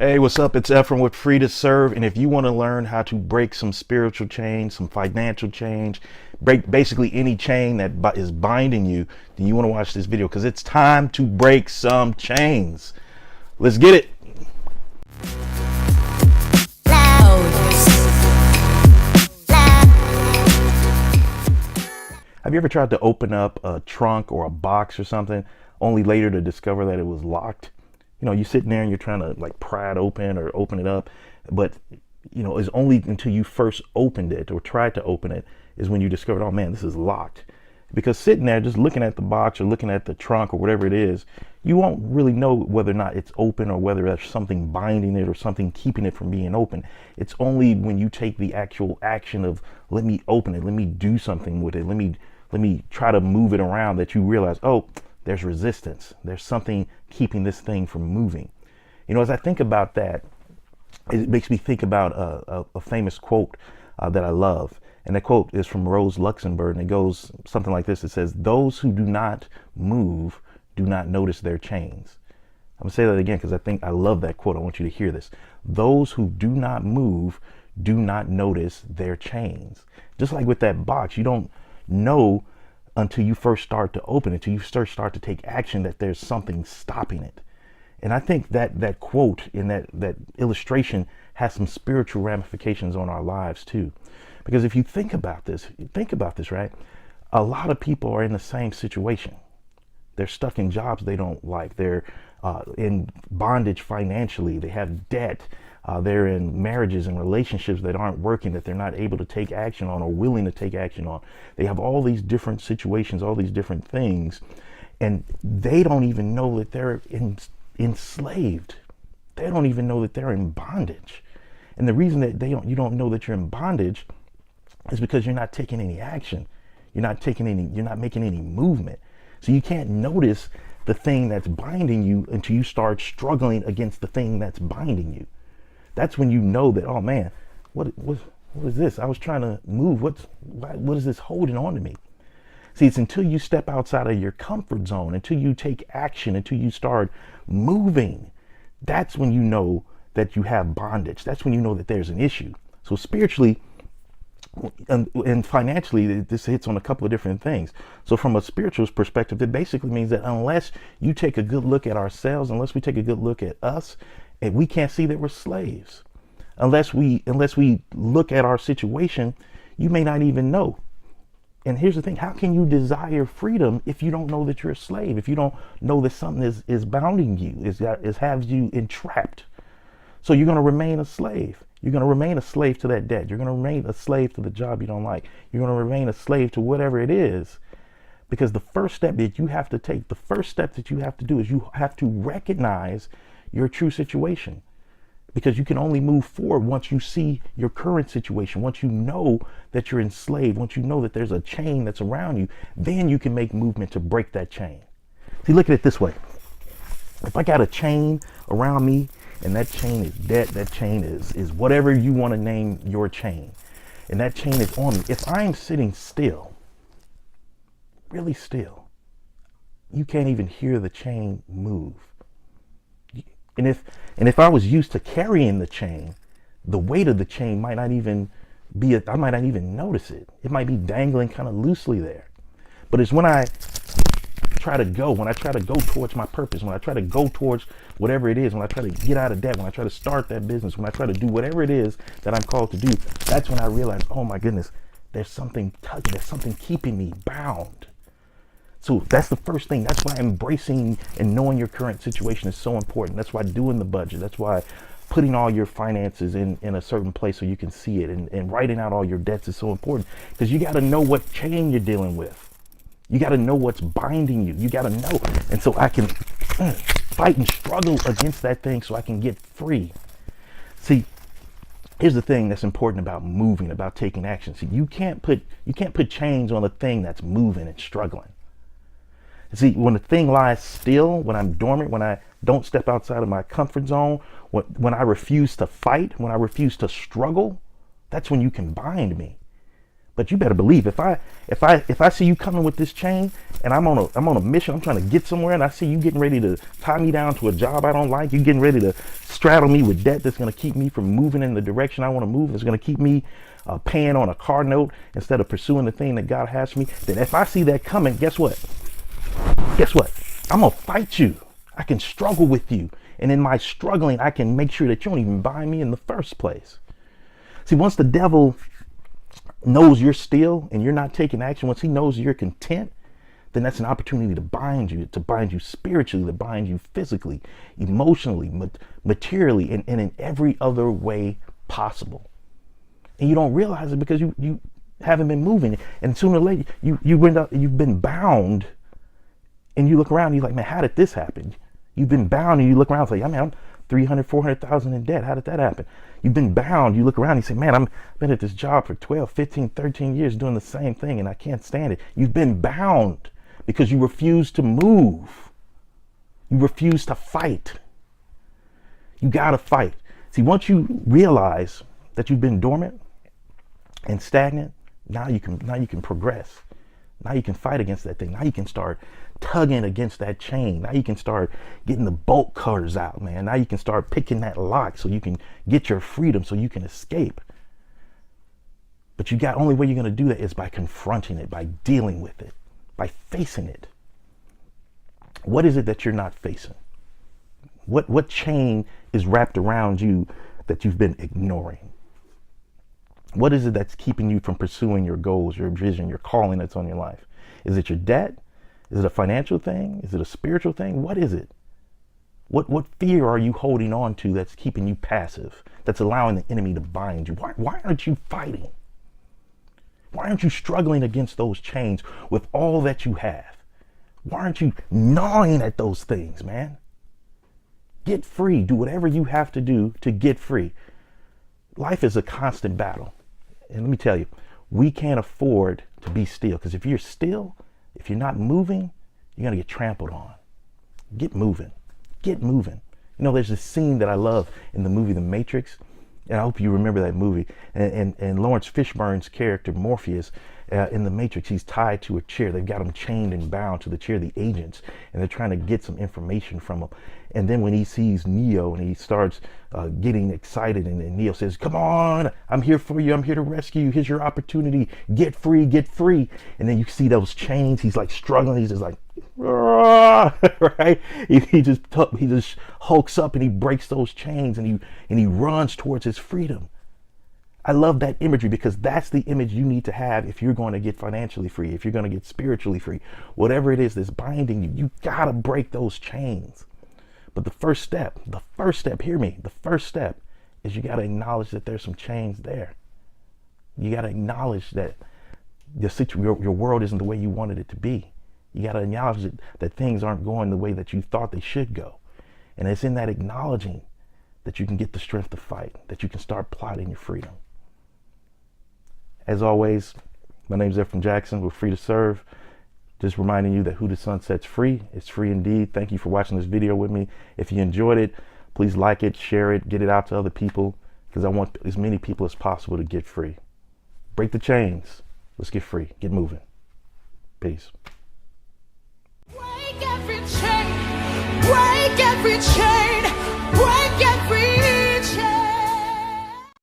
Hey, what's up? It's Ephraim with Free to Serve. And if you want to learn how to break some spiritual chains, some financial change, break basically any chain that is binding you, then you want to watch this video because it's time to break some chains. Let's get it. Have you ever tried to open up a trunk or a box or something, only later to discover that it was locked? You know, you're sitting there and you're trying to like pry it open or open it up, but it's only until you first opened it or tried to open it is when you discovered, oh man, this is locked. Because sitting there just looking at the box or looking at the trunk or whatever it is, you won't really know whether or not it's open or whether there's something binding it or something keeping it from being open. It's only when you take the actual action of, let me open it, let me do something with it, let me try to move it around, that you realize, oh, there's resistance. There's something keeping this thing from moving. You know, as I think about that, it makes me think about a famous quote that I love. And that quote is from Rose Luxemburg, and it goes something like this. It says, "Those who do not move do not notice their chains." I'm gonna say that again because I love that quote. I want you to hear this. Those who do not move do not notice their chains. Just like with that box, you don't know until you first start to open it, until you start to take action, that there's something stopping it. And I think that quote in that illustration has some spiritual ramifications on our lives too. Because if you think about this, right? A lot of people are in the same situation. They're stuck in jobs they don't like. They're in bondage financially. They have debt. They're in marriages and relationships that aren't working, that they're not able to take action on or willing to take action on. They have all these different situations, all these different things, and they don't even know that they're enslaved. They don't even know that they're in bondage. And the reason that you don't know that you're in bondage is because you're not taking any action. You're not making any movement. So you can't notice the thing that's binding you until you start struggling against the thing that's binding you. That's when you know that, oh man, what is this? I was trying to move. What is this holding on to me? See, it's until you step outside of your comfort zone, until you take action, until you start moving, that's when you know that you have bondage. That's when you know that there's an issue. So spiritually and financially, this hits on a couple of different things. So from a spiritual perspective, it basically means that unless you take a good look at ourselves, unless we take a good look at us, and we can't see that we're slaves. Unless we look at our situation, you may not even know. And here's the thing, how can you desire freedom if you don't know that you're a slave? If you don't know that something is bounding you, is has you entrapped. So you're going to remain a slave. You're going to remain a slave to that debt. You're going to remain a slave to the job you don't like. You're going to remain a slave to whatever it is. Because the first step that you have to take, the first step that you have to do is you have to recognize your true situation. Because you can only move forward once you see your current situation, once you know that you're enslaved, once you know that there's a chain that's around you, then you can make movement to break that chain. See, look at it this way. If I got a chain around me, and that chain is debt, that chain is whatever you want to name your chain, and that chain is on me. If I'm sitting still, really still, you can't even hear the chain move. And if I was used to carrying the chain, the weight of the chain might not even I might not even notice it. It might be dangling kind of loosely there. But it's when I try to go towards my purpose, when I try to go towards whatever it is, when I try to get out of debt, when I try to start that business, when I try to do whatever it is that I'm called to do, that's when I realize, oh my goodness, there's something tugging, there's something keeping me bound. So that's the first thing. That's why embracing and knowing your current situation is so important. That's why doing the budget. That's why putting all your finances in a certain place so you can see it, and writing out all your debts is so important, because you got to know what chain you're dealing with. You got to know what's binding you. You got to know. And so I can fight and struggle against that thing so I can get free. See, here's the thing that's important about moving, about taking action. See, you can't put chains on a thing that's moving and struggling. See, when the thing lies still, when I'm dormant, when I don't step outside of my comfort zone, when I refuse to fight, when I refuse to struggle, that's when you can bind me. But you better believe if I see you coming with this chain and I'm on a mission, I'm trying to get somewhere, and I see you getting ready to tie me down to a job I don't like, you getting ready to straddle me with debt that's going to keep me from moving in the direction I want to move, that's going to keep me paying on a car note instead of pursuing the thing that God has for me, then if I see that coming, guess what? Guess what? I'm going to fight you. I can struggle with you. And in my struggling, I can make sure that you don't even buy me in the first place. See, once the devil knows you're still and you're not taking action, once he knows you're content, then that's an opportunity to bind you spiritually, to bind you physically, emotionally, materially, and in every other way possible. And you don't realize it because you haven't been moving. And sooner or later, you've been bound, and you look around and you're like, man, how did this happen? You've been bound and you look around and say, I mean, I'm 300, 400,000 in debt. How did that happen? You've been bound. You look around and you say, man, I've been at this job for 12, 15, 13 years doing the same thing and I can't stand it. You've been bound because you refuse to move. You refuse to fight. You got to fight. See, once you realize that you've been dormant and stagnant, now you can progress. Now you can fight against that thing. Now you can start tugging against that chain. Now you can start getting the bolt cutters out, man. Now you can start picking that lock so you can get your freedom, so you can escape. But only way you're going to do that is by confronting it, by dealing with it, by facing it. What is it that you're not facing? What chain is wrapped around you that you've been ignoring? What is it that's keeping you from pursuing your goals, your vision, your calling that's on your life? Is it your debt? Is it a financial thing? Is it a spiritual thing? What is it? What fear are you holding on to that's keeping you passive, that's allowing the enemy to bind you? Why aren't you fighting? Why aren't you struggling against those chains with all that you have? Why aren't you gnawing at those things, man? Get free. Do whatever you have to do to get free. Life is a constant battle. And let me tell you, we can't afford to be still, because if you're still, if you're not moving, you're going to get trampled on. Get moving. Get moving. You know, there's this scene that I love in the movie The Matrix, and I hope you remember that movie. And Lawrence Fishburne's character, Morpheus, in The Matrix, he's tied to a chair. They've got him chained and bound to the chair, the agents, and they're trying to get some information from him. And then when he sees Neo and he starts getting excited, and Neo says, come on, I'm here for you. I'm here to rescue you. Here's your opportunity. Get free, get free. And then you see those chains. He's like struggling. He's just like, right? He just hulks up and he breaks those chains, and he runs towards his freedom. I love that imagery, because that's the image you need to have if you're going to get financially free, if you're going to get spiritually free. Whatever it is that's binding you, you got to break those chains. But the first step, hear me, the first step is you got to acknowledge that there's some chains there. You got to acknowledge that your world isn't the way you wanted it to be. You got to acknowledge that things aren't going the way that you thought they should go. And it's in that acknowledging that you can get the strength to fight, that you can start plotting your freedom. As always, my name is Ephraim Jackson. We're free to serve. Just reminding you that who the Son sets free is free indeed. Thank you for watching this video with me. If you enjoyed it, please like it, share it, get it out to other people, because I want as many people as possible to get free. Break the chains. Let's get free. Get moving. Peace. Break every chain. Break every chain.